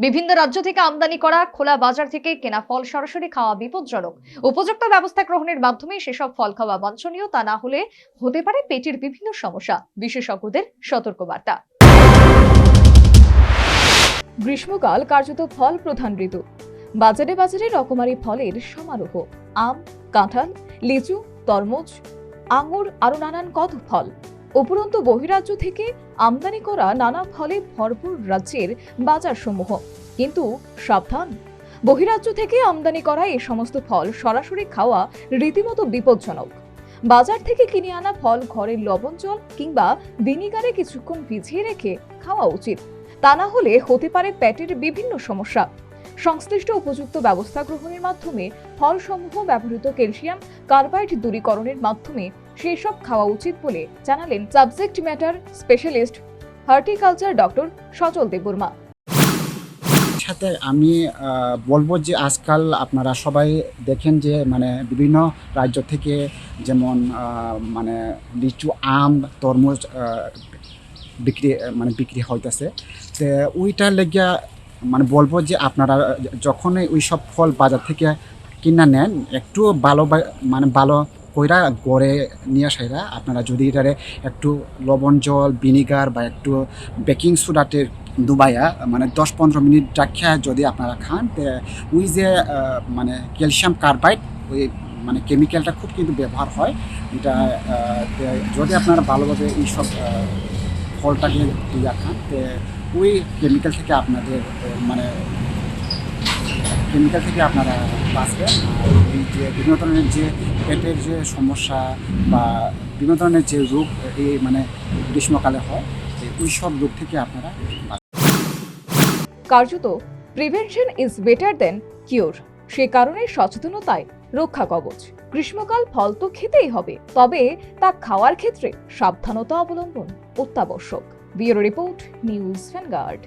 বিভিন্ন রাজ্য থেকে আমদানি করা খোলা বাজার থেকে কেনা ফল সরাসরি খাওয়া বিপজ্জনক। উপযুক্ত ব্যবস্থা গ্রহণের মাধ্যমে সেসব ফল খাওয়া বাঞ্ছনীয়, তা না হলে হতে পারে পেটের বিভিন্ন সমস্যা। বিশেষজ্ঞদের সতর্কবার্তা। গ্রীষ্মকাল কার্যত ফল প্রধান ঋতু। বাজারে বাজারে রকমারি ফলের সমারোহ। আম, কাঁঠাল, লিচু, তরমুজ, আঙুর আরো নানান কত ফল। উপরন্তু বহিরাজ্য থেকে আমদানি করা নানা ফলে ভরপুর রাজ্যের বাজারসমূহ। কিন্তু সাবধান, বহিরাজ্য থেকে আমদানি করা এই সমস্ত ফল সরাসরি খাওয়া রীতিমতো বিপজ্জনক। বাজার থেকে কিনে আনা ফল ঘরের লবণ জল কিংবা ভিনিগারে কিছুক্ষণ ভিজিয়ে রেখে খাওয়া উচিত, তা না হলে হতে পারে পেটের বিভিন্ন সমস্যা। সংশ্লিষ্ট উপযুক্ত ব্যবস্থা গ্রহণের মাধ্যমে ফলসমূহ ব্যবহৃত ক্যালসিয়াম কার্বাইড দূরীকরণের মাধ্যমে সেসব খাওয়া উচিত বলে জানালেন subject matter specialist horticulture doctor সচল দেববর্মা। সাথে আমি বলবো যে আজকাল আপনারা সবাই দেখেন যে মানে বিভিন্ন রাজ্য থেকে যেমন মানে লিচু, আম, তরমুজ বিক্রি হইতেছে। তো ওইটার লেগে মানে বলবো যে আপনারা যখনই ওই সব ফল বাজার থেকে কিনা নেন, একটু ভালো কইরা গড়ে নিয়ে আসাইরা আপনারা যদি এটারে একটু লবণ জল, ভিনিগার বা একটু বেকিং সোডাতে ডুবাইয়া মানে 10-15 মিনিট রাখিয়া যদি আপনারা খান, ওই যে মানে ক্যালসিয়াম কার্বাইড, ওই মানে কেমিক্যালটা খুব কিন্তু ব্যবহার হয় এটা। যদি আপনারা ভালোভাবে এইসব ফলটাকে দিয়া খান, ওই কেমিক্যাল থেকে আপনাদের আপনারা বাঁচবেন। আর এই যে বিভিন্ন ধরনের যে পেটের যে সমস্যা বা বিভিন্ন ধরনের যে রোগ এই মানে গ্রীষ্মকালে হয়, ওই সব রোগ থেকে আপনারা কার্যত prevention is better than cure. সে কারণে সচেতনতায় রক্ষা কবচ। গ্রীষ্মকাল ফল তো খেতেই হবে, তবে তা খাওয়ার ক্ষেত্রে সাবধানতা অবলম্বন অত্যাবশ্যক। Bureau report, news vanguard.